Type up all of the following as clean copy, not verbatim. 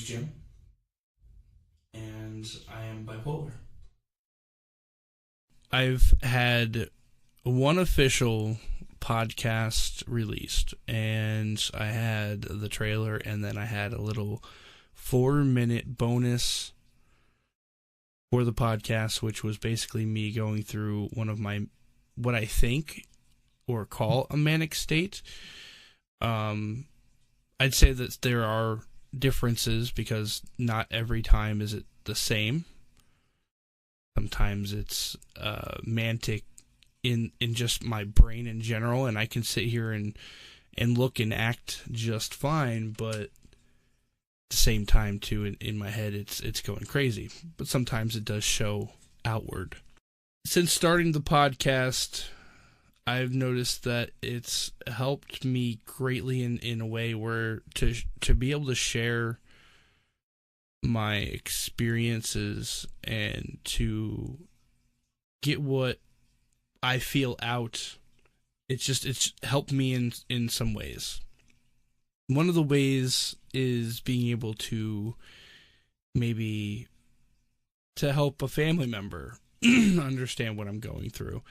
name's Jim, and I am bipolar. I've had one official podcast released, and I had the trailer, and then I had a little 4-minute bonus for the podcast, which was basically me going through one of my, what I think or call a manic state. I'd say that there are differences because not every time is it the same. Sometimes it's manic in just my brain in general, and I can sit here and look and act just fine, but at the same time too, in my head it's going crazy. But sometimes it does show outward. Since starting the podcast, I've noticed that it's helped me greatly in a way where to be able to share my experiences and to get what I feel out. It's helped me in some ways. One of the ways is being able to maybe to help a family member understand what I'm going through.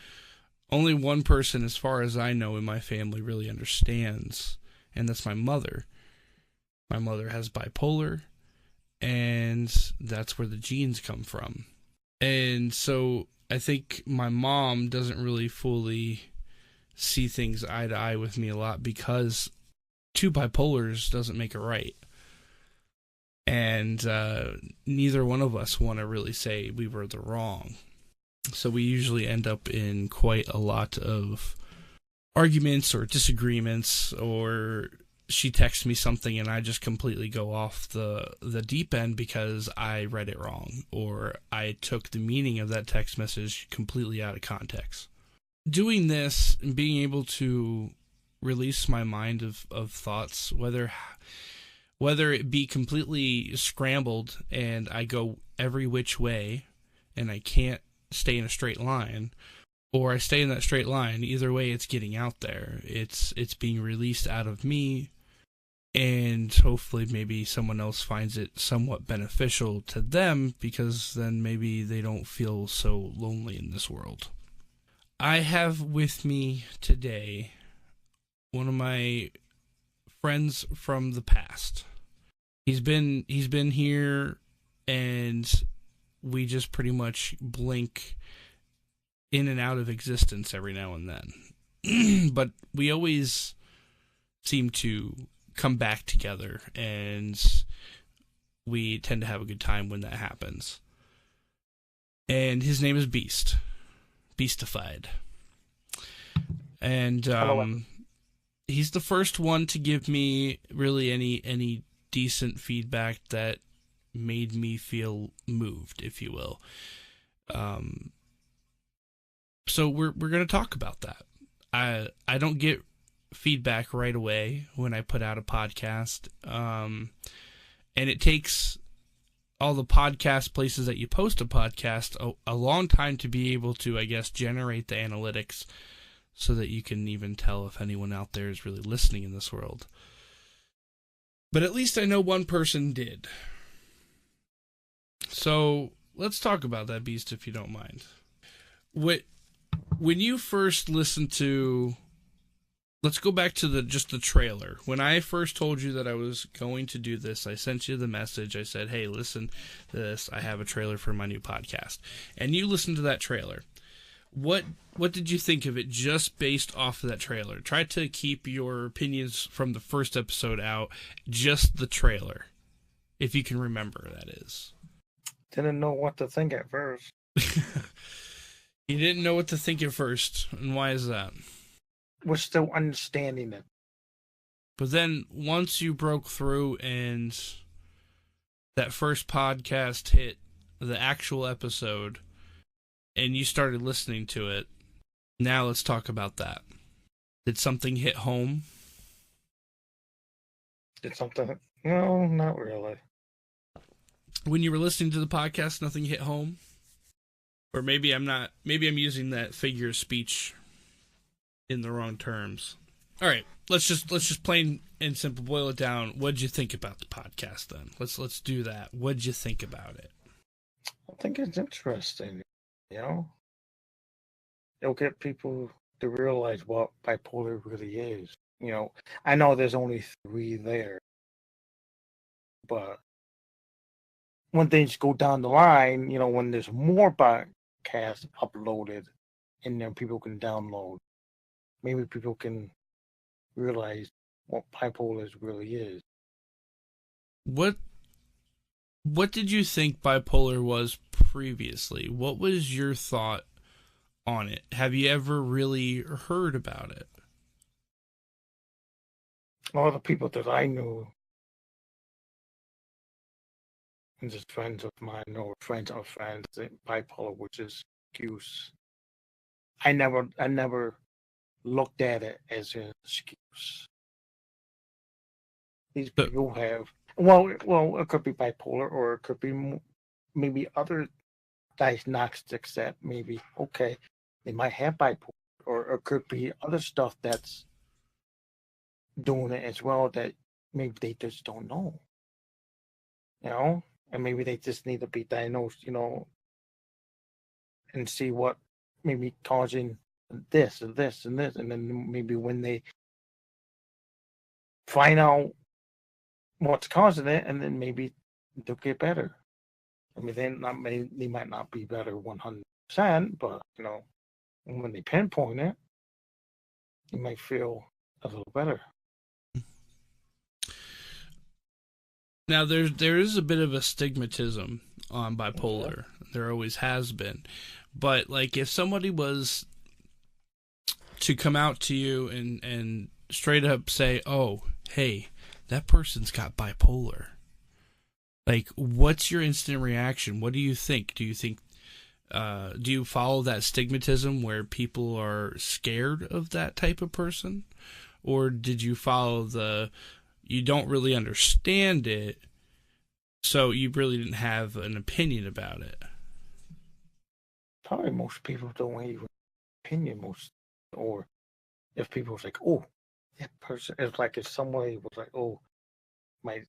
Only one person, as far as I know, in my family really understands, and that's my mother. My mother has bipolar, and that's where the genes come from. And so I think my mom doesn't really fully see things eye to eye with me a lot because two bipolars doesn't make it right. And neither one of us want to really say we were the wrong. So we usually end up in quite a lot of arguments or disagreements, or she texts me something and I just completely go off the deep end because I read it wrong, or I took the meaning of that text message completely out of context. Doing this and being able to release my mind of thoughts, whether it be completely scrambled and I go every which way and I can't stay in a straight line, or I stay in that straight line, either way it's getting out there. It's being released out of me, and hopefully maybe someone else finds it somewhat beneficial to them, because then maybe they don't feel so lonely in this world. I have with me today one of my friends from the past. He's been here, and we just pretty much blink in and out of existence every now and then. But we always seem to come back together, and we tend to have a good time when that happens. And his name is Beastified. And he's the first one to give me really any decent feedback that made me feel moved, if you will. So we're going to talk about that. I don't get feedback right away when I put out a podcast. And it takes all the podcast places that you post a podcast a long time to be able to, I guess, generate the analytics so that you can even tell if anyone out there is really listening in this world. But at least I know one person did. So let's talk about that, Beast, if you don't mind. When you first listened to, let's go back to just the trailer. When I first told you that I was going to do this, I sent you the message. I said, hey, listen to this. I have a trailer for my new podcast. And you listened to that trailer. What did you think of it just based off of that trailer? Try to keep your opinions from the first episode out, just the trailer, if you can remember, that is. Didn't know what to think at first. You didn't know what to think at first, and why is that? We're still understanding it. But then, once you broke through and that first podcast hit the actual episode, and you started listening to it, now let's talk about that. Did something hit home? Did something? No, not really. When you were listening to the podcast, nothing hit home? Or maybe I'm using that figure of speech in the wrong terms. All right, let's just plain and simple boil it down. What'd you think about the podcast then? Let's do that. What'd you think about it? I think it's interesting. You know, it'll get people to realize what bipolar really is. You know, I know there's only 3 there, but when things go down the line, you know, when there's more podcasts uploaded and then people can download, maybe people can realize what bipolar really is. What did you think bipolar was previously? What was your thought on it? Have you ever really heard about it? All the people that I knew, and just friends of mine or friends of friends, bipolar, which is excuse. I never looked at it as an excuse. These So, people have well, it could be bipolar, or it could be maybe other diagnostics that maybe okay, they might have bipolar, or it could be other stuff that's doing it as well that maybe they just don't know, you know, and maybe they just need to be diagnosed, you know, and see what maybe causing this and this and this, and then maybe when they find out what's causing it, and then maybe they'll get better. I mean, they might not be better 100%, but you know, when they pinpoint it, you might feel a little better. now there is a bit of a stigmatism on bipolar. There always has been. But like if somebody was to come out to you and straight up say, "Oh, hey, that person's got bipolar." Like, what's your instant reaction? What do you think? Do you follow that stigmatism where people are scared of that type of person? Or did you follow you don't really understand it, so you really didn't have an opinion about it? Probably most people don't even opinion or if people was like, oh, that person, it's like if somebody was like, oh, my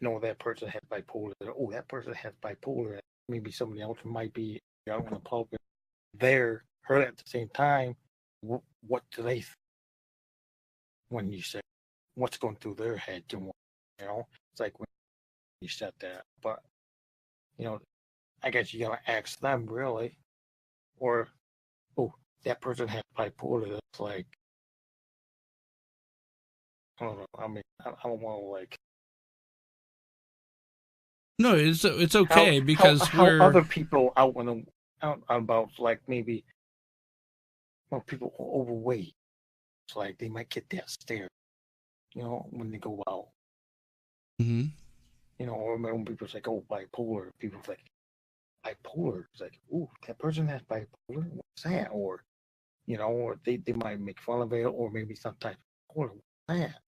know that person has bipolar. Oh, that person has bipolar. Maybe somebody else might be out in the public there, heard at the same time. What do they think when you say what's going through their head? You know, it's like when you said that. But you know, I guess you gotta ask them really, or oh, that person has bipolar. That's like I don't know. I mean, I don't want to like No, it's okay because how we're other people out about like maybe well people overweight. It's like they might get that stare, you know, when they go out. Mhm. You know, or when people say, "Oh, bipolar," people like bipolar. It's like, "Ooh, that person has bipolar. What's that?" Or you know, or they might make fun of it, or maybe some type of bipolar. What's that?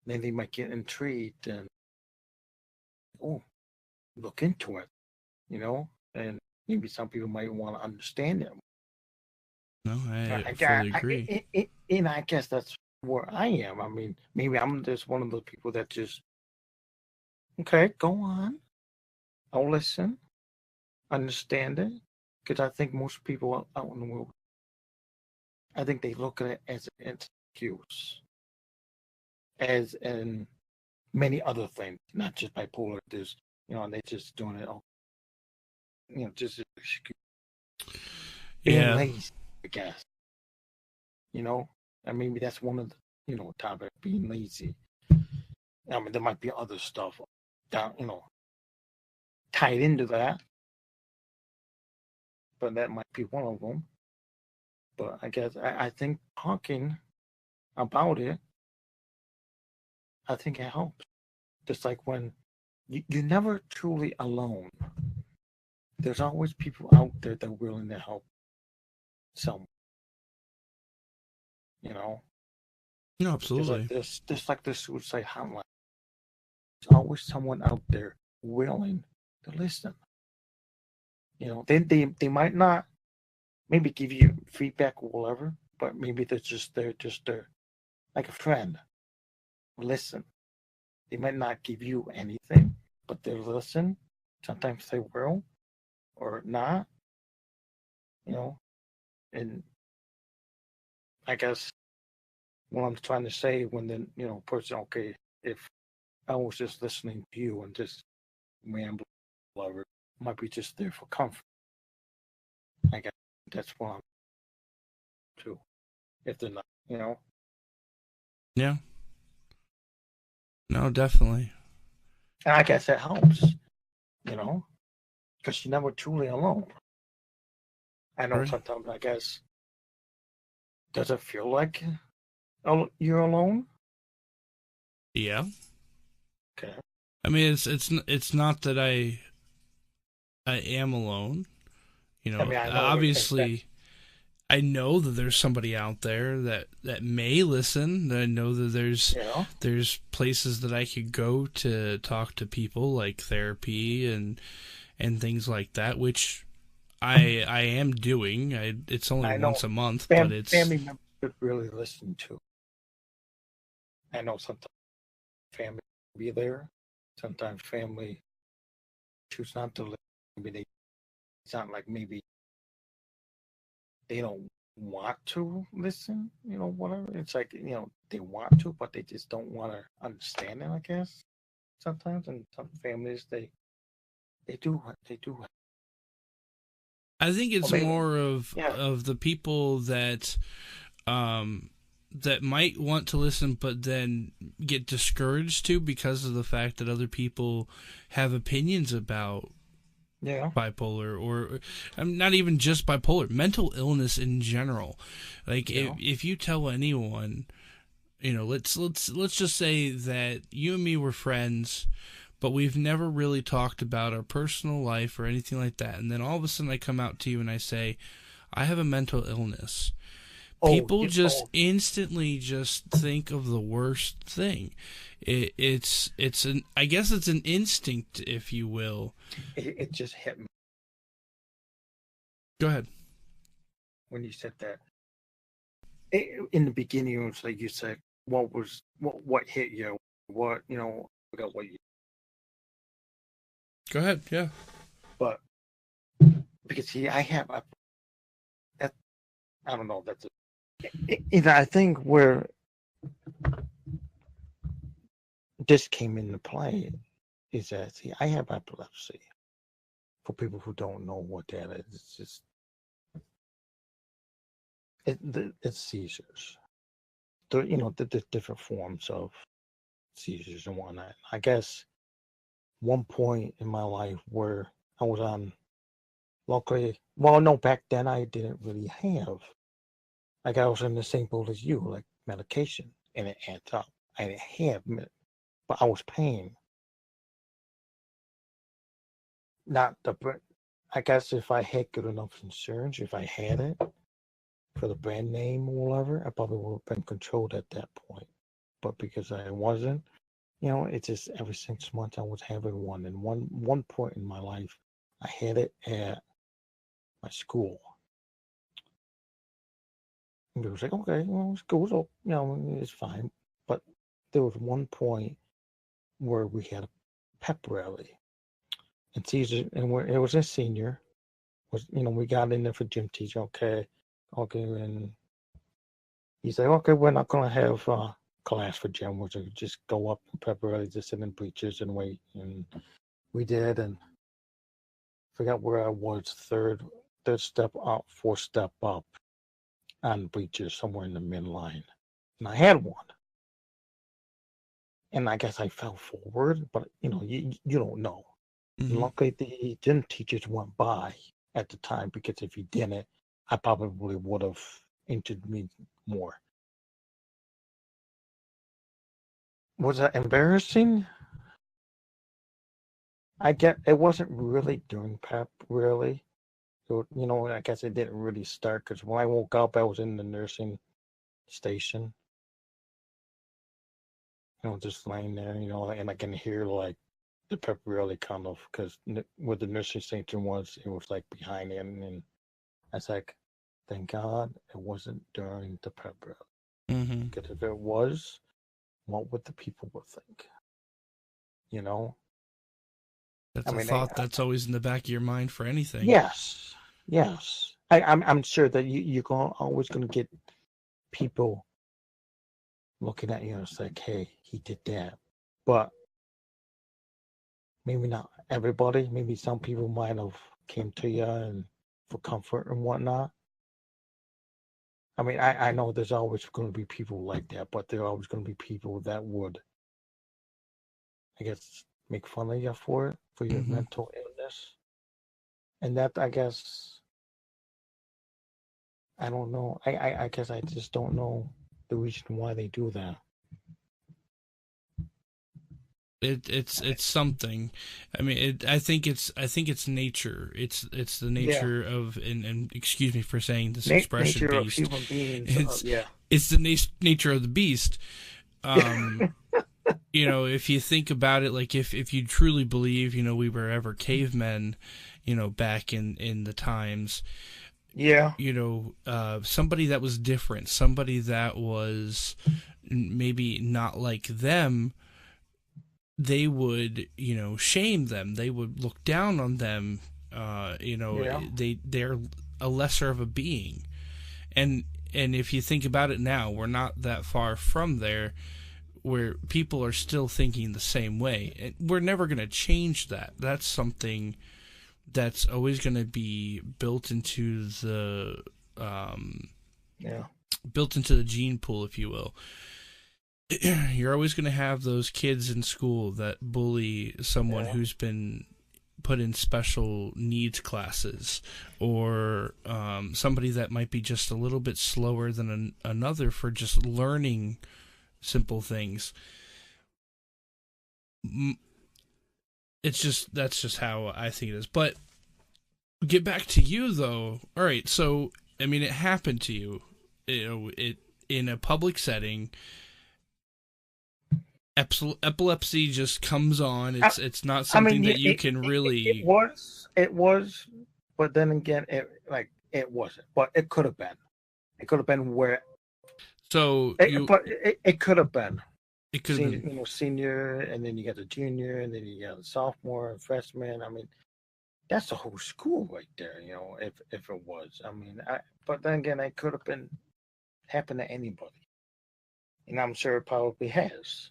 Then they might get intrigued and oh, look into it. You know, and maybe some people might want to understand it. No, I I, fully agree. and I guess that's where I am. I mean, maybe I'm just one of those people that just okay, go on, I'll listen, understand it, because I think most people out in the world, I think they look at it as an excuse, as in many other things, not just bipolar. There's, you know, they just doing it, you know, just an excuse. Being Yeah. lazy, I guess, you know, and maybe that's one of the, you know, topic, being lazy. I mean, there might be other stuff down, you know, tied into that, but that might be one of them. But I guess I think talking about it, I think it helps. Just like when you're never truly alone. There's always people out there that are willing to help someone, you know? No, absolutely. Just like this suicide hotline. There's always someone out there willing to listen. You know, they might not maybe give you feedback or whatever, but maybe they're just there like a friend. Listen. They might not give you anything, but they'll listen. Sometimes they will, or not. You know, and I guess what I'm trying to say when the person, okay, if I was just listening to you and just rambling, whatever, might be just there for comfort. I guess that's what I'm too. If they're not, Yeah. No, definitely. and I guess it helps, because you're never truly alone. I know Right. sometimes, I guess, does it feel like you're alone? Yeah. Okay. I mean, it's not that I am alone. I mean, I know it's that. Obviously, I know that there's somebody out there that may listen. I know that there's places that I could go to talk to people, like therapy and things like that, which I am doing. It's only I know once a month, but it's family members should really listen to. I know sometimes family be there. Sometimes family choose not to listen. Maybe it's not like maybe they don't want to listen. Whatever. It's like they want to, but they just don't want to understand it. I guess sometimes, and some families they do. I think Or it's maybe, more of yeah. the people that might want to listen but then get discouraged too because of the fact that other people have opinions about Yeah. bipolar, or not even just bipolar, mental illness in general. Like Yeah. if you tell anyone, let's just say that you and me were friends, but we've never really talked about our personal life or anything like that, and then all of a sudden I come out to you and I say I have a mental illness. Oh, People yeah. just Oh, instantly just think of the worst thing. It's an, I guess it's an instinct, if you will. it just hit me Go ahead. when you said that. In the beginning, it was like you said, what hit you? What I forgot what you. Go ahead. Yeah. But because see, I have that. I don't know. That's I think where this came into play is that see, I have epilepsy. For people who don't know what that is, it's just it's seizures. The different forms of seizures and whatnot. I guess one point in my life where I was on luckily, well, no, back then I didn't really have, like I was in the same boat as you, like medication, and it adds up. I didn't have, but I was paying. Not the, I guess if I had good enough insurance, if I had it for the brand name or whatever, I probably would have been controlled at that point. But because I wasn't, it's just every 6 months I was having one. And one point in my life, I had it at my school. And it was like, okay, well, school's up, it's fine. But there was one point where we had a pep rally, and Caesar, and it was a senior. Was we got in there for gym teacher, okay, and he's like, okay, we're not gonna have class for gym. We're gonna just go up and pep rally, just sit in bleachers and wait. And we did, and forgot where I was, third step up, fourth step up on bleachers, somewhere in the midline, and I had one. And I guess I fell forward, but you don't know. Mm-hmm. Luckily, the gym teachers went by at the time because if he didn't, I probably would have injured me more. Was that embarrassing? I get it wasn't really during PEP, really. I guess it didn't really start because when I woke up, I was in the nursing station, just laying there, and I can hear like the pep really kind of because where the nursing station was, it was like behind it, and I was like, thank God it wasn't during the pep rally. Mm-hmm. Because if it was, what would the people would think? You know, That's I a mean, thought that's always in the back of your mind for anything. yes, yes. I'm sure that you're always gonna get people looking at you and it's like, hey, he did that, but maybe not everybody. Maybe some people might have came to you and for comfort and whatnot. I mean, I know there's always going to be people like that, but there are always going to be people that would, I guess, make fun of you for it, for your Mm-hmm. mental illness. And that, I guess, I don't know. I guess I just don't know the reason why they do that. It's something. I mean, I think it's nature. It's the Yeah, nature of, and excuse me for saying this expression, nature of beast. human beings. It's Yeah. it's the nature of the beast. Um, if you think about it, like if you truly believe, we were ever cavemen, back in the times, Yeah. somebody that was different, somebody that was maybe not like them, they would, shame them. They would look down on them. Yeah. They're a lesser of a being. And if you think about it now, we're not that far from there, where people are still thinking the same way. And we're never going to change that. That's something that's always going to be built into the Yeah. built into the gene pool, if you will. You're always going to have those kids in school that bully someone Yeah. who's been put in special needs classes, or somebody that might be just a little bit slower than another for just learning simple things. That's just how I think it is. But get back to you though. All right, so I mean, it happened to you. It in a public setting. Epilepsy just comes on. It's not something that you can really. It was, but then again, it wasn't. But it could have been. It could have been where. So it could have been. It could have been. Senior, and then you got the junior, and then you got the sophomore and freshman. I mean, that's the whole school right there. If it was, I mean, but then again, it could have been happened to anybody, and I'm sure it probably has.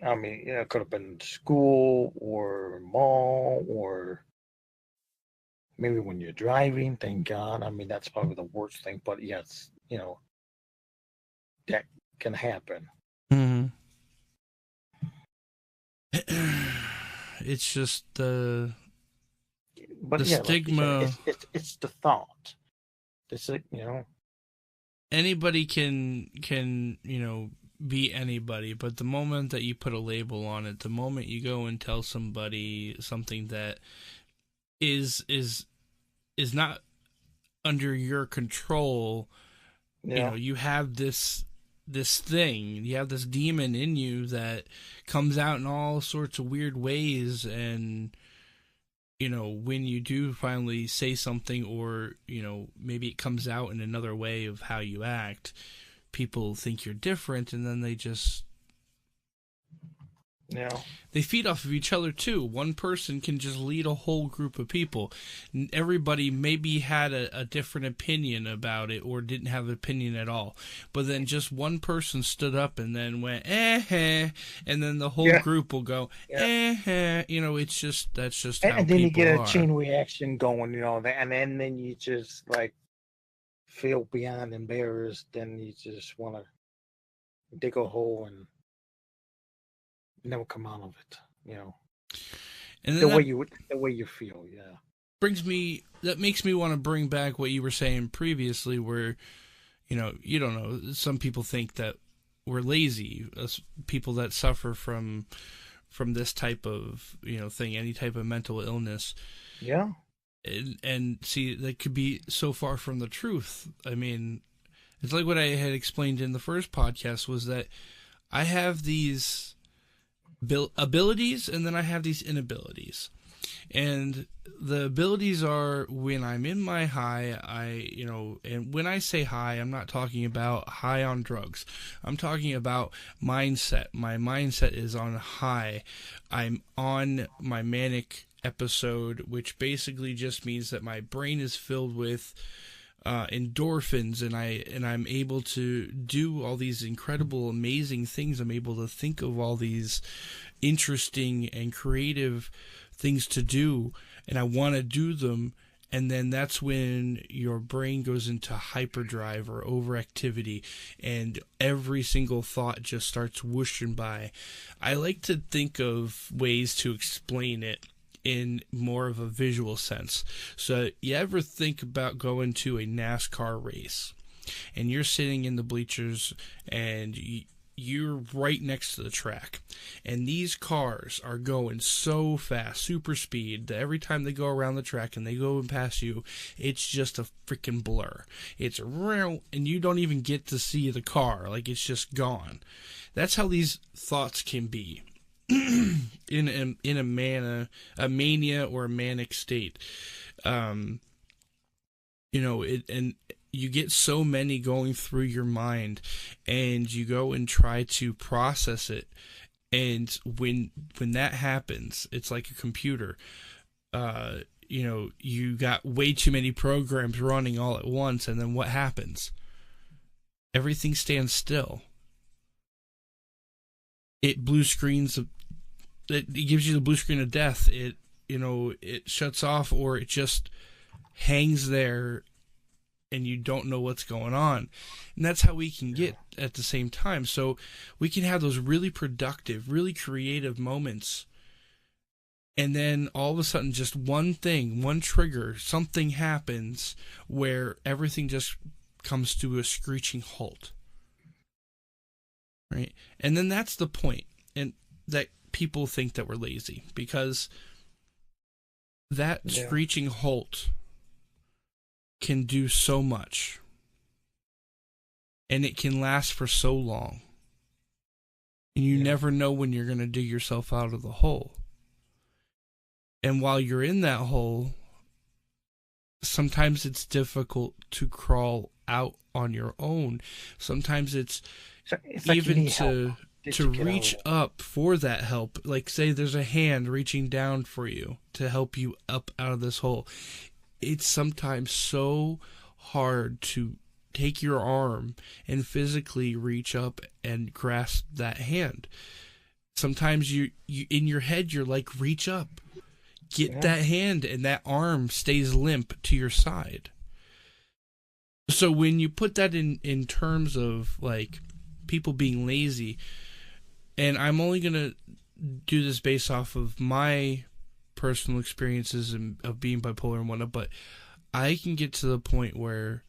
I mean, it could have been school or mall or maybe when you're driving. Thank God. I mean, that's probably the worst thing. But yes, that can happen. Mm-hmm. It's just the stigma. Like it's the thought. Anybody can be anybody, but the moment that you put a label on it, the moment you go and tell somebody something that is not under your control, you have this thing, you have this demon in you that comes out in all sorts of weird ways, and when you do finally say something, or maybe it comes out in another way of how you act, people think you're different, and then they just they feed off of each other too. One person can just lead a whole group of people. Everybody maybe had a different opinion about it, or didn't have an opinion at all, but then just one person stood up and then went and then the whole group will go it's just, that's just how and then you get a are. chain reaction going, and then you just like feel beyond embarrassed, and you just want to dig a hole and never come out of it, and then the way you feel. That makes me want to bring back what you were saying previously, where you don't know, some people think that we're lazy, people that suffer from this type of thing, any type of mental illness. And see, that could be so far from the truth. I mean, it's like what I had explained in the first podcast, was that I have these abilities, and then I have these inabilities. And the abilities are when I'm in my high, and when I say high, I'm not talking about high on drugs. I'm talking about mindset. My mindset is on high. I'm on my manic episode, which basically just means that my brain is filled with endorphins, and I'm able to do all these incredible, amazing things. I'm able to think of all these interesting and creative things to do, and I want to do them. And then that's when your brain goes into hyperdrive or overactivity, and every single thought just starts whooshing by. I like to think of ways to explain it in more of a visual sense. So you ever think about going to a NASCAR race, and you're sitting in the bleachers, and you're right next to the track, and these cars are going so fast, super speed, that every time they go around the track and they go past you, it's just a freaking blur. It's real, and you don't even get to see the car. Like, it's just gone. That's how these thoughts can be in a mania or a manic state. And you get so many going through your mind, and you go and try to process it. And when that happens, it's like a computer. You got way too many programs running all at once, and then what happens? Everything stands still. It blue screens. It gives you the blue screen of death. It shuts off, or it just hangs there, and you don't know what's going on. And that's how we can get at the same time. So we can have those really productive, really creative moments, and then all of a sudden, just one thing, one trigger, something happens where everything just comes to a screeching halt. Right? And then that's the point. And that people think that we're lazy, because that screeching halt can do so much, and it can last for so long, and you never know when you're going to dig yourself out of the hole. And while you're in that hole, sometimes it's difficult to crawl out on your own. Sometimes it's even to reach up for that help. Like, say there's a hand reaching down for you to help you up out of this hole. It's sometimes so hard to take your arm and physically reach up and grasp that hand. Sometimes you in your head, you're like, reach up, get that hand, and that arm stays limp to your side. So when you put that in terms of like people being lazy, and I'm only going to do this based off of my personal experiences of being bipolar and whatnot, but I can get to the point where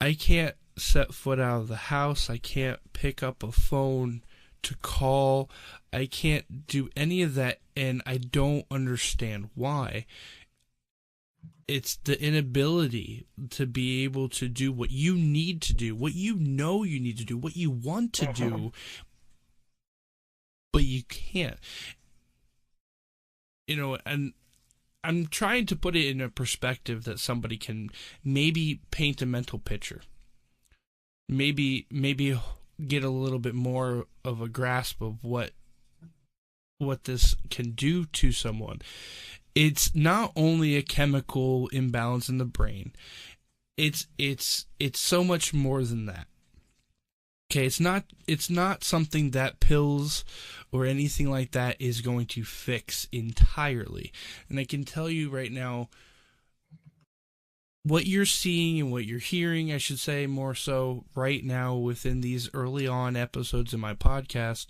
I can't set foot out of the house. I can't pick up a phone to call. I can't do any of that, and I don't understand why. It's the inability to be able to do what you need to do, what you know you need to do, what you want to do, but you can't. And I'm trying to put it in a perspective that somebody can maybe paint a mental picture. Maybe get a little bit more of a grasp of what this can do to someone. It's not only a chemical imbalance in the brain. It's so much more than that. Okay, it's not something that pills or anything like that is going to fix entirely. And I can tell you right now, what you're seeing and what you're hearing, I should say more so right now within these early on episodes of my podcast,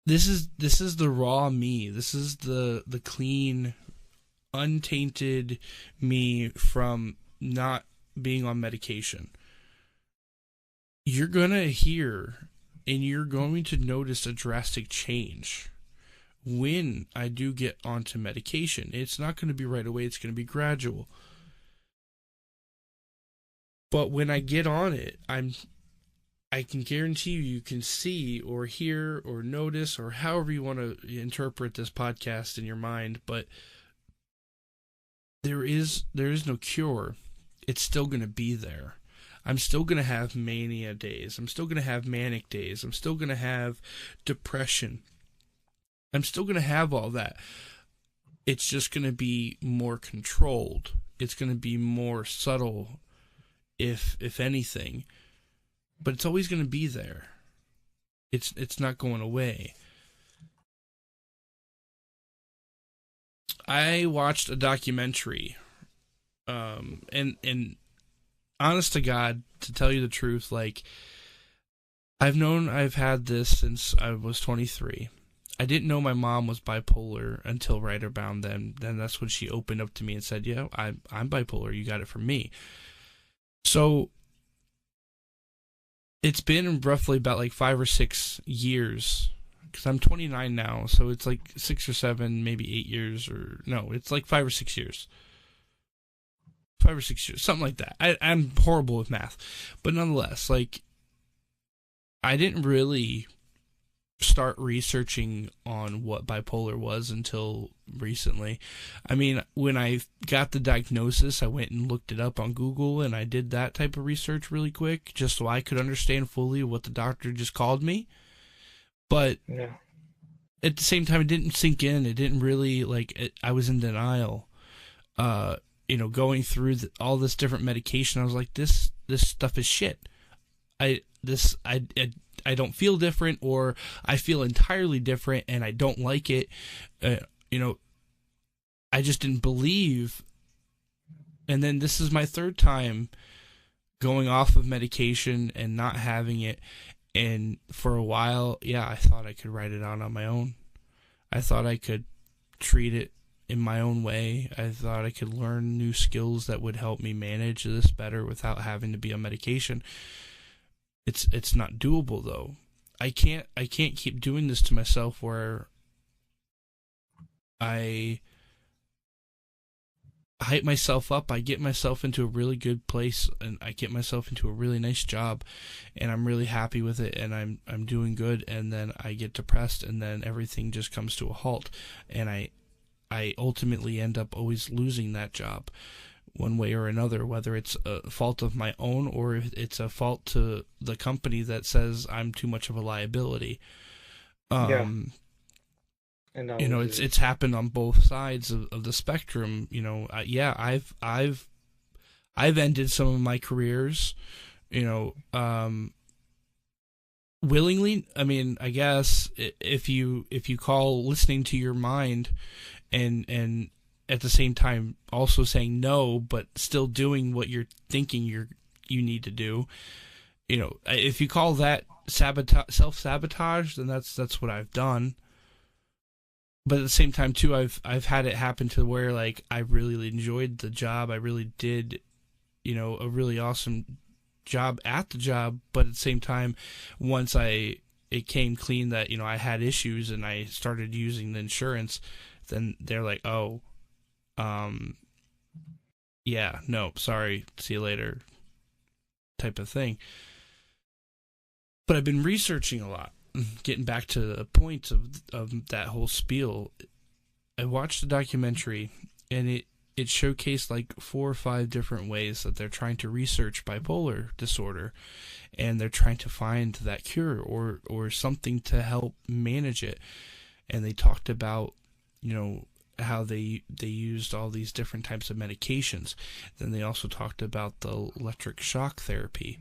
this is the raw me. This is the clean, untainted me from not being on medication. You're going to hear and you're going to notice a drastic change when I do get onto medication. It's not going to be right away. It's going to be gradual. But when I get on it, I can guarantee you can see or hear or notice or however you want to interpret this podcast in your mind, but there is no cure. It's still going to be there. I'm still going to have mania days. I'm still going to have manic days. I'm still going to have depression. I'm still going to have all that. It's just going to be more controlled. It's going to be more subtle, if anything. But it's always going to be there. It's not going away. I watched a documentary, and honest to God, to tell you the truth, like, I've had this since I was 23. I didn't know my mom was bipolar until right around then. Then that's when she opened up to me and said, "Yeah, I'm bipolar. You got it from me." So it's been roughly about like 5 or 6 years, because I'm 29 now. So it's like 6 or 7, maybe 8 years, or no, it's like 5 or 6 years. 5 or 6 years, something like that. I'm horrible with math, but nonetheless, like, I didn't really start researching on what bipolar was until recently. I mean, when I got the diagnosis, I went and looked it up on Google, and I did that type of research really quick, just so I could understand fully what the doctor just called me. But Yeah. at the same time, it didn't sink in. It didn't really, like, I was in denial. Going through all this different medication, I was like, this stuff is shit. I don't feel different, or I feel entirely different, and I don't like it. I just didn't believe. And then this is my third time going off of medication and not having it. And for a while, yeah, I thought I could write it out on my own. I thought I could treat it in my own way. I thought I could learn new skills that would help me manage this better without having to be on medication. It's not doable, though. I can't keep doing this to myself, where I hype myself up. I get myself into a really good place, and I get myself into a really nice job, and I'm really happy with it, and I'm doing good, and then I get depressed, and then everything just comes to a halt, and I ultimately end up always losing that job one way or another, whether it's a fault of my own or if it's a fault to the company that says I'm too much of a liability. Yeah. And It's happened on both sides of the spectrum. I've ended some of my careers, willingly. I mean, I guess if you call listening to your mind and at the same time also saying no, but still doing what you're thinking you need to do. If you call that self-sabotage, then that's what I've done. But at the same time too, I've had it happen to where, like, I really enjoyed the job. I really did, a really awesome job at the job. But at the same time, once it came clean that, I had issues and I started using the insurance, then they're like, "Oh, yeah, no, sorry, see you later," type of thing. But I've been researching a lot, getting back to the point of that whole spiel. I watched the documentary, and it showcased like 4 or 5 different ways that they're trying to research bipolar disorder, and they're trying to find that cure or something to help manage it. And they talked about, how they used all these different types of medications. Then they also talked about the electric shock therapy.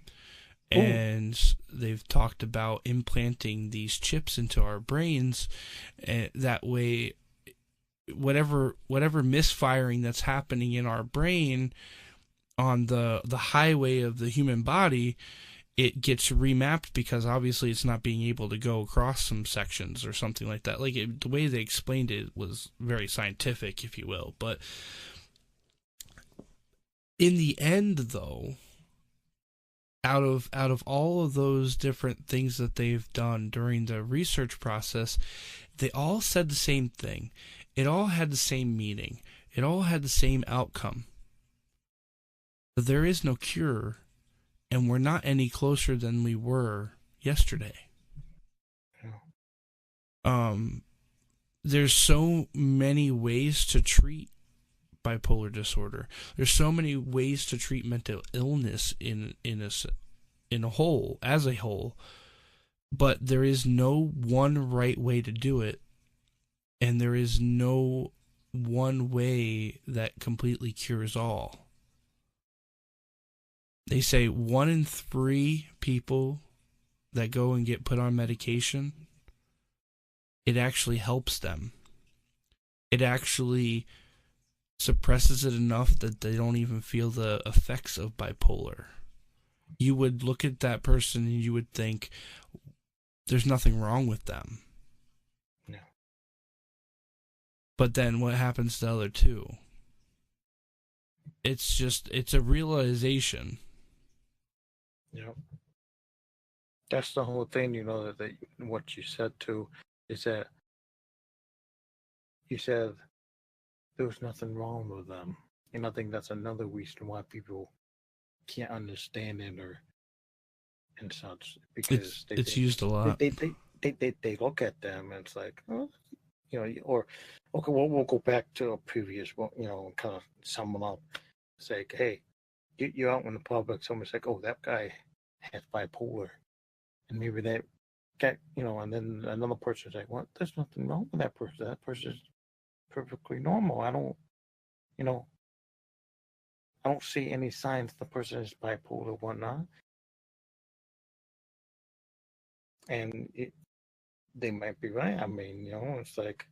Ooh. And they've talked about implanting these chips into our brains, and that way whatever misfiring that's happening in our brain on the highway of the human body, it gets remapped, because obviously it's not being able to go across some sections or something like that. Like, the way they explained it was very scientific, if you will. But in the end, though, out of all of those different things that they've done during the research process, they all said the same thing. It all had the same meaning. It all had the same outcome. But there is no cure. and we're not any closer than we were yesterday. There's so many ways to treat bipolar disorder. There's so many ways to treat mental illness in a whole, as a whole, but there is no one right way to do it, and there is no one way that completely cures all. They say 1 in 3 people that go and get put on medication, it actually helps them. It actually suppresses it enough that they don't even feel the effects of bipolar. You would look at that person and you would think there's nothing wrong with them. No. But then what happens to the other two? It's a realization. Yeah. That's the whole thing, that what you said too, is that you said there was nothing wrong with them. And I think that's another reason why people can't understand it and such, because it's used a lot. They look at them and it's like, oh, or okay, we'll go back to a previous, kind of sum them up. It's like, hey, you're out in the public, somebody's like, oh, that guy has bipolar, and maybe that guy, and then another person's like, well, there's nothing wrong with that person. That person's perfectly normal. I don't see any signs the person is bipolar or whatnot. And they might be right. I mean, it's like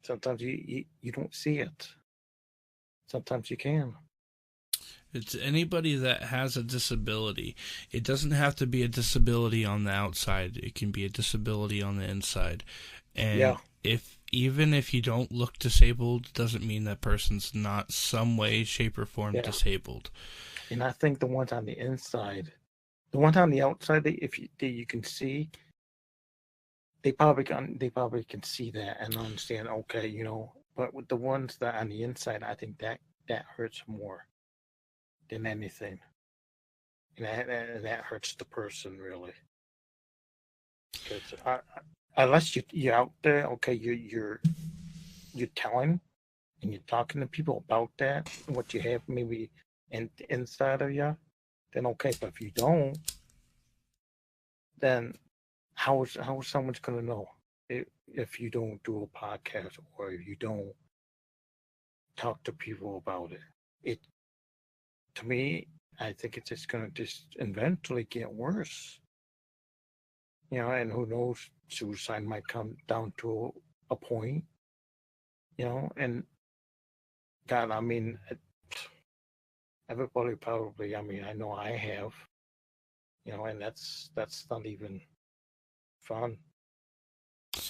sometimes you don't see it. Sometimes you can. It's anybody that has a disability. It doesn't have to be a disability on the outside. It can be a disability on the inside. And even if you don't look disabled, doesn't mean that person's not some way, shape, or form disabled. And I think the ones on the inside, the ones on the outside, you can see, they probably can see that and understand. Okay, but with the ones that on the inside, I think that hurts more than anything, and that hurts the person really. Because unless you're out there, okay, you're telling and you're talking to people about that, what you have maybe inside of you, then okay. But if you don't, then how is someone going to know if you don't do a podcast or if you don't talk to people about it? To me, I think it's just going to just eventually get worse. And who knows, suicide might come down to a point, and God, I mean, everybody probably, I mean, I know I have, and that's not even fun.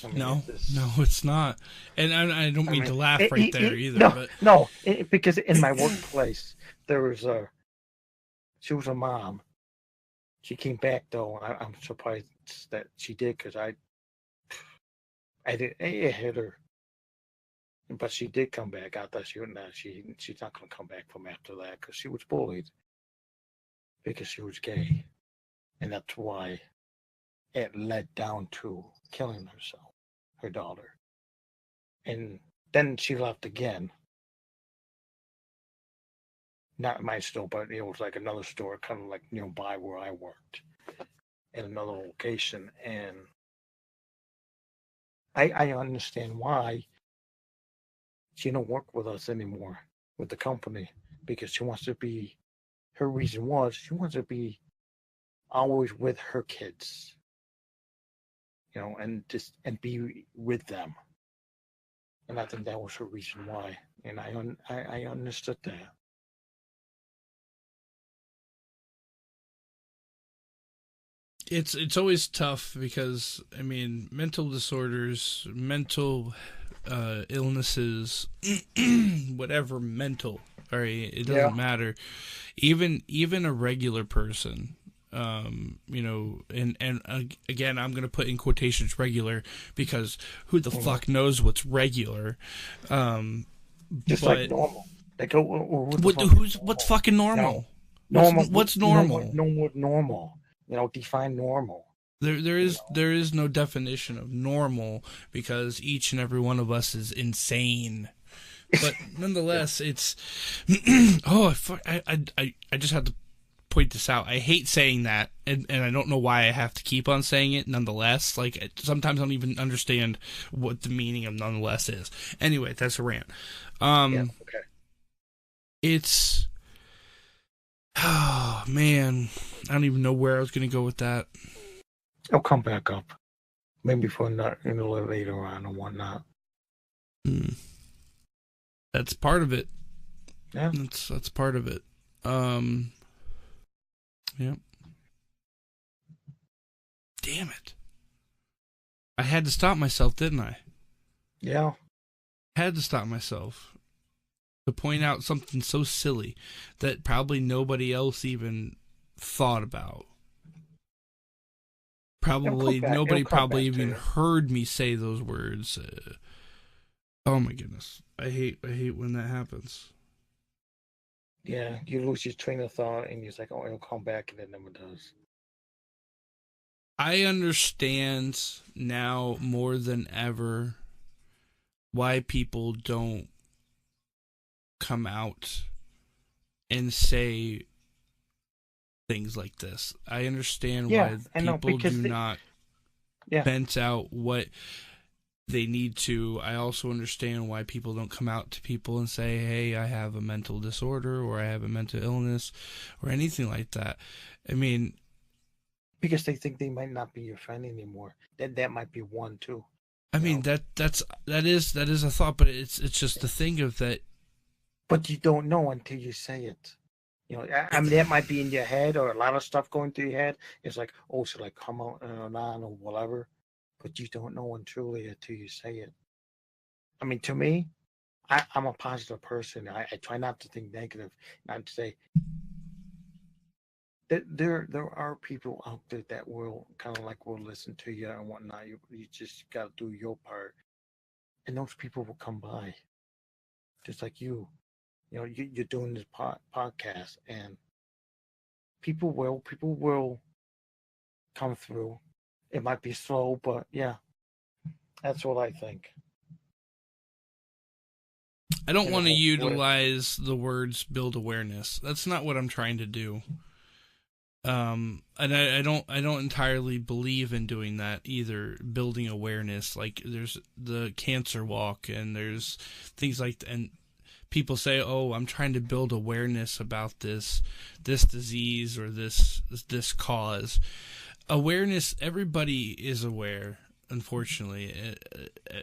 I mean, no, it's not. And I don't mean to laugh right there either. No, but no, because in my workplace, she was a mom. She came back though. I'm surprised that she did, because I hit her, but she did come back. I thought she's not going to come back from after that, because she was bullied because she was gay, and that's why it led down to killing herself, her daughter, and then she left again. Not my store, but it was like another store, kind of like by where I worked, in another location. And I understand why she don't work with us anymore, with the company, because she wants to be. Her reason was she wants to be always with her kids, and be with them. And I think that was her reason why, and I understood that. It's always tough because, I mean, mental disorders, mental illnesses, whatever mental, all right, it doesn't matter. Even a regular person, and again, I'm going to put in quotations regular, because who the fuck knows what's regular? Just like normal. Like, what's fucking normal? What's normal? Normal. Define normal. There is no definition of normal because each and every one of us is insane. But nonetheless, it's I just have to point this out. I hate saying that, and I don't know why I have to keep on saying it. Nonetheless, like sometimes I don't even understand what the meaning of nonetheless is. Anyway, that's a rant. Okay. It's man, I don't even know where I was going to go with that. It'll come back up, maybe for not later on and whatnot. That's part of it. Yeah, that's part of it. Yeah. Damn it! I had to stop myself, didn't I? Yeah. Had to stop myself to point out something so silly that probably nobody else even thought about. Probably nobody probably even heard me say those words. Oh my goodness. I hate when that happens. Yeah, you lose your train of thought and you're like, oh, it'll come back, and it never does. I understand now more than ever why people don't come out and say things like this. I understand why people do not vent out what they need to. I also understand why people don't come out to people and say, hey, I have a mental disorder or I have a mental illness or anything like that. I mean, because they think they might not be your friend anymore. That might be one too. I mean, that is a thought, but it's just the thing of that. But you don't know until you say it. I mean, that might be in your head or a lot of stuff going through your head. It's like, oh, should I come out on or whatever? But you don't know until you say it. I mean, to me, I'm a positive person. I try not to think negative, not to say that there are people out there that will kind of like will listen to you and whatnot. You just got to do your part, and those people will come by, just like you. You're doing this podcast, and people will come through. It might be slow, but yeah, that's what I think. I don't want to utilize the words build awareness. That's not what I'm trying to do. And I don't entirely believe in doing that either, building awareness. Like there's the cancer walk and there's things like that, and people say, oh, I'm trying to build awareness about this disease or this cause. Awareness, everybody is aware, unfortunately.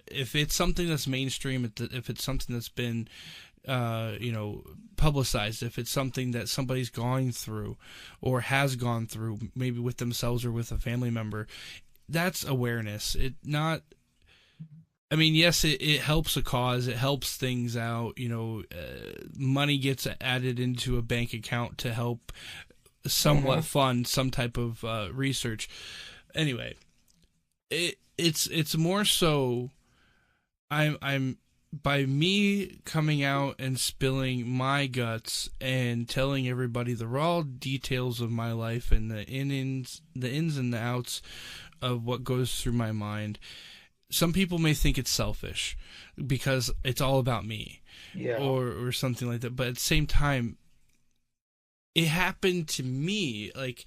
If it's something that's mainstream, if it's something that's been publicized, if it's something that somebody's going through or has gone through, maybe with themselves or with a family member, that's awareness. Yes, it helps a cause. It helps things out. Money gets added into a bank account to help somewhat fund some type of research. Anyway, it's more so I'm by me coming out and spilling my guts and telling everybody the raw details of my life and the ins and the outs of what goes through my mind. Some people may think it's selfish because it's all about me, or something like that. But at the same time, it happened to me. Like,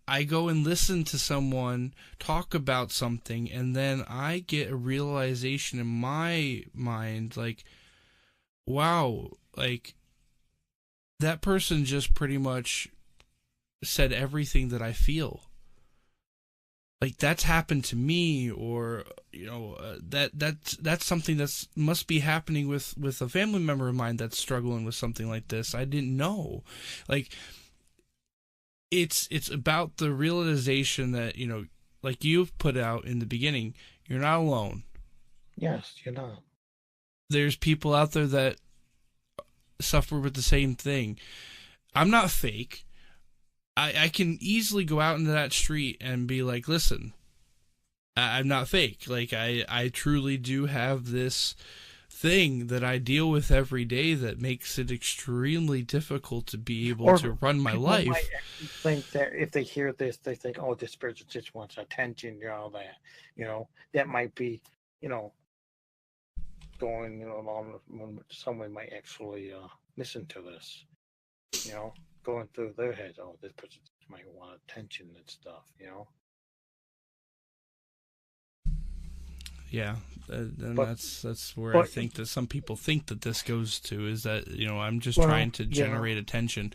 I go and listen to someone talk about something, and then I get a realization in my mind, like, wow, like, that person just pretty much said everything that I feel. Like, that's happened to me, or, that's something that must be happening with a family member of mine that's struggling with something like this. I didn't know. Like, it's about the realization that, like you've put out in the beginning, you're not alone. Yes, you're not. There's people out there that suffer with the same thing. I'm not fake. I can easily go out into that street and be like, listen, I'm not fake. Like, I truly do have this thing that I deal with every day that makes it extremely difficult to be able to run my life. Might think that if they hear this, they think, "Oh, this person just wants attention," all that. That might be, going, along. Someone might actually listen to this, going through their heads. Oh, this person might want attention and stuff. Yeah, and that's where I think that some people think that this goes to, is that I'm just trying to generate attention.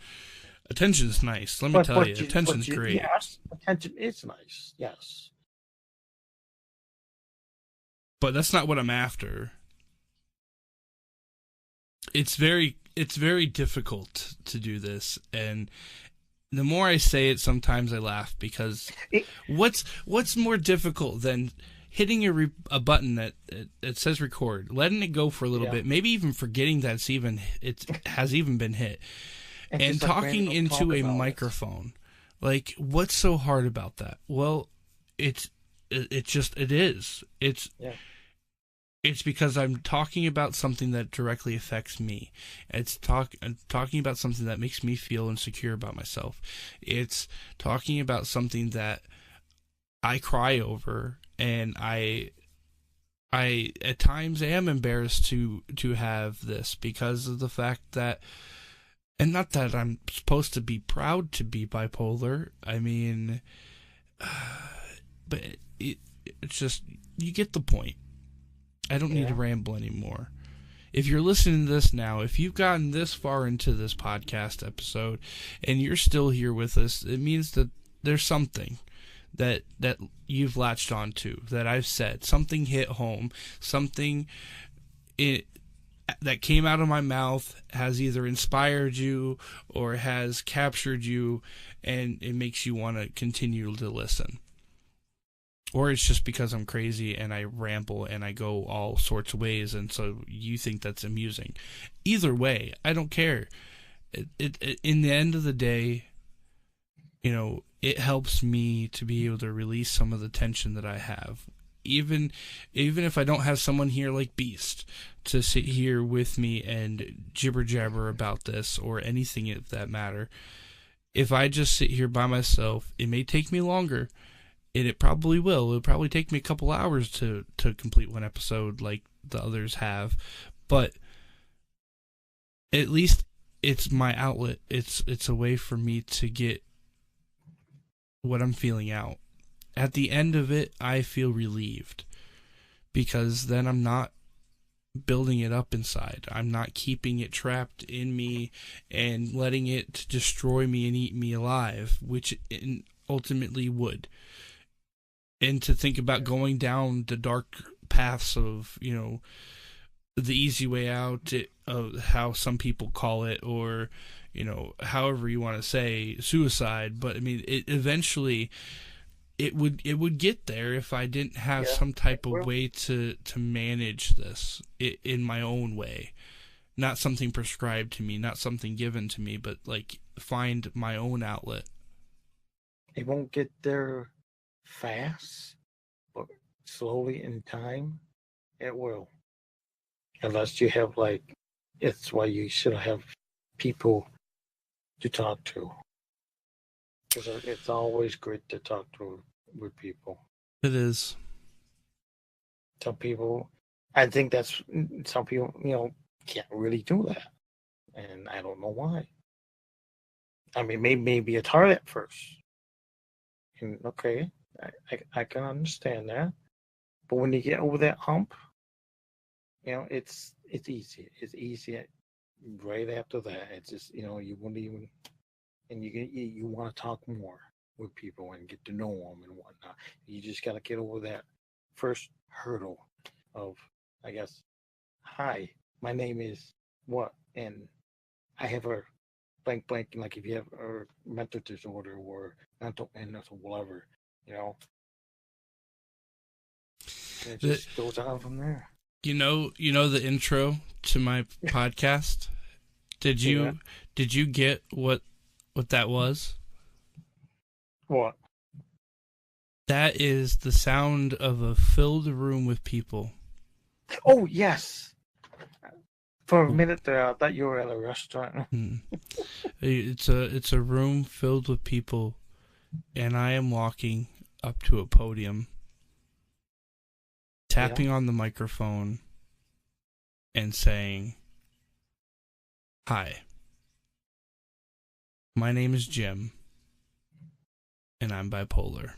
Attention's nice. Let me tell you, attention's great. Yes, attention is nice. Yes, but that's not what I'm after. It's very difficult to do this, and the more I say it, sometimes I laugh, because what's more difficult than hitting a button that says record, letting it go for a little bit, maybe even forgetting that it has even been hit, and talking into a microphone. Like, what's so hard about that? Well, it is. It's because I'm talking about something that directly affects me. I'm talking about something that makes me feel insecure about myself. It's talking about something that I cry over, and I at times am embarrassed to have this, because of the fact that, and not that I'm supposed to be proud to be bipolar. I mean, but it's just, you get the point. I don't need to ramble anymore. If you're listening to this now, if you've gotten this far into this podcast episode and you're still here with us, it means that there's something that you've latched onto, that I've said. Something hit home. Something that came out of my mouth has either inspired you or has captured you, and it makes you want to continue to listen. Or it's just because I'm crazy and I ramble and I go all sorts of ways, and so you think that's amusing. Either way, I don't care. In the end of the day, it helps me to be able to release some of the tension that I have. Even if I don't have someone here like Beast to sit here with me and jibber jabber about this or anything of that matter, if I just sit here by myself, it may take me longer. And it probably will. It'll probably take me a couple hours to complete one episode like the others have. But at least it's my outlet. It's a way for me to get what I'm feeling out. At the end of it, I feel relieved, because then I'm not building it up inside. I'm not keeping it trapped in me and letting it destroy me and eat me alive, which it ultimately would. And to think about going down the dark paths of, the easy way out, of how some people call it, or, however you want to say, suicide. But I mean, eventually it would get there if I didn't have some type of way to manage this in my own way. Not something prescribed to me, not something given to me, but like find my own outlet. It won't get there fast, but slowly in time, it will. Unless you have, it's why you should have people to talk to. Because it's always great to talk with people. It is. Some people, I think some people, can't really do that. And I don't know why. I mean, maybe it's hard at first. And okay, I can understand that. But when you get over that hump, it's easy. It's easy right after that. It's just, you wouldn't even, and you want to talk more with people and get to know them and whatnot. You just got to get over that first hurdle of, I guess, hi, my name is what, and I have a blank, like if you have a mental disorder or mental illness or whatever, and it just goes on from there. You know the intro to my podcast? Did you get what that was? What? That is the sound of a filled room with people. Oh, yes. For a minute there, I thought you were at a restaurant. It's a room filled with people, and I am walking up to a podium, tapping on the microphone, and saying, "Hi, my name is Jim, and I'm bipolar."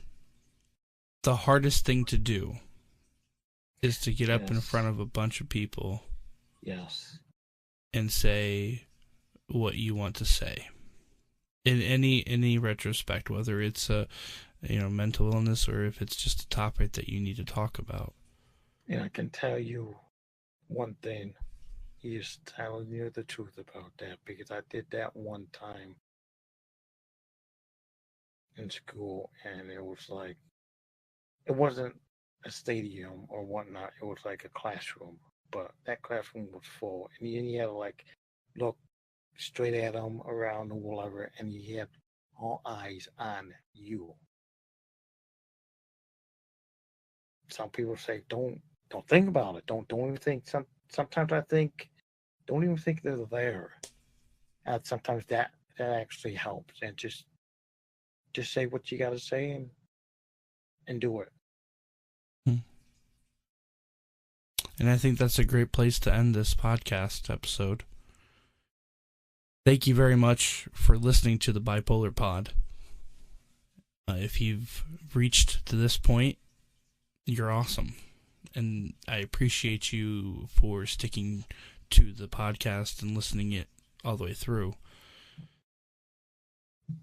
The hardest thing to do is to get up in front of a bunch of people. Yes. And say what you want to say. In any retrospect, whether it's a mental illness or if it's just a topic that you need to talk about. And I can tell you one thing. He is telling you the truth about that, because I did that one time in school, and it was like, it wasn't a stadium or whatnot. It was like a classroom, but that classroom was full, and you had to like look straight at him, around or whatever, and you had all eyes on you. Some people say, don't think about it. Don't even think. Sometimes I think, don't even think they're there. And sometimes that actually helps. And just say what you got to say and do it. And I think that's a great place to end this podcast episode. Thank you very much for listening to the BipolarPod. If you've reached to this point, you're awesome. And I appreciate you for sticking to the podcast and listening it all the way through.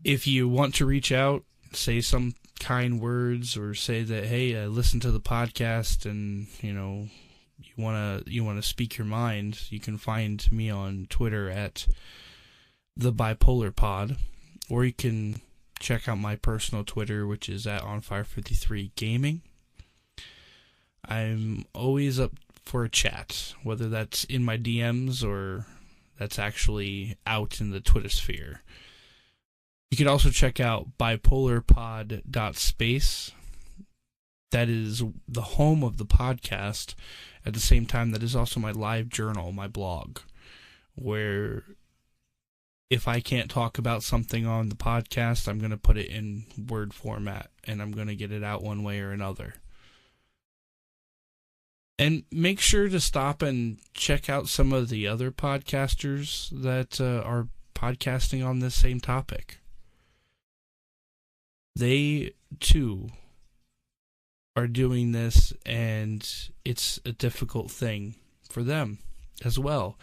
If you want to reach out, say some kind words, or say that, hey, I listened to the podcast and, you want to speak your mind, you can find me on Twitter at the BipolarPod, or you can check out my personal Twitter, which is at OnFire53Gaming. I'm always up for a chat, whether that's in my DMs or that's actually out in the Twitter sphere. You can also check out bipolarpod.space. That is the home of the podcast. At the same time, that is also my live journal, my blog, where if I can't talk about something on the podcast, I'm going to put it in Word format, and I'm going to get it out one way or another. And make sure to stop and check out some of the other podcasters that are podcasting on this same topic. They, too, are doing this, and it's a difficult thing for them as well.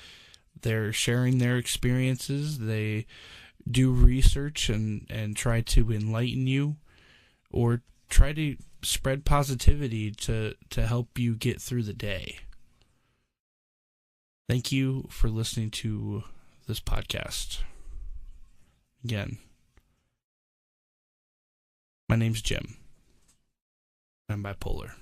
They're sharing their experiences. They do research and try to enlighten you, or try to spread positivity to help you get through the day. Thank you for listening to this podcast. Again, my name's Jim. I'm bipolar.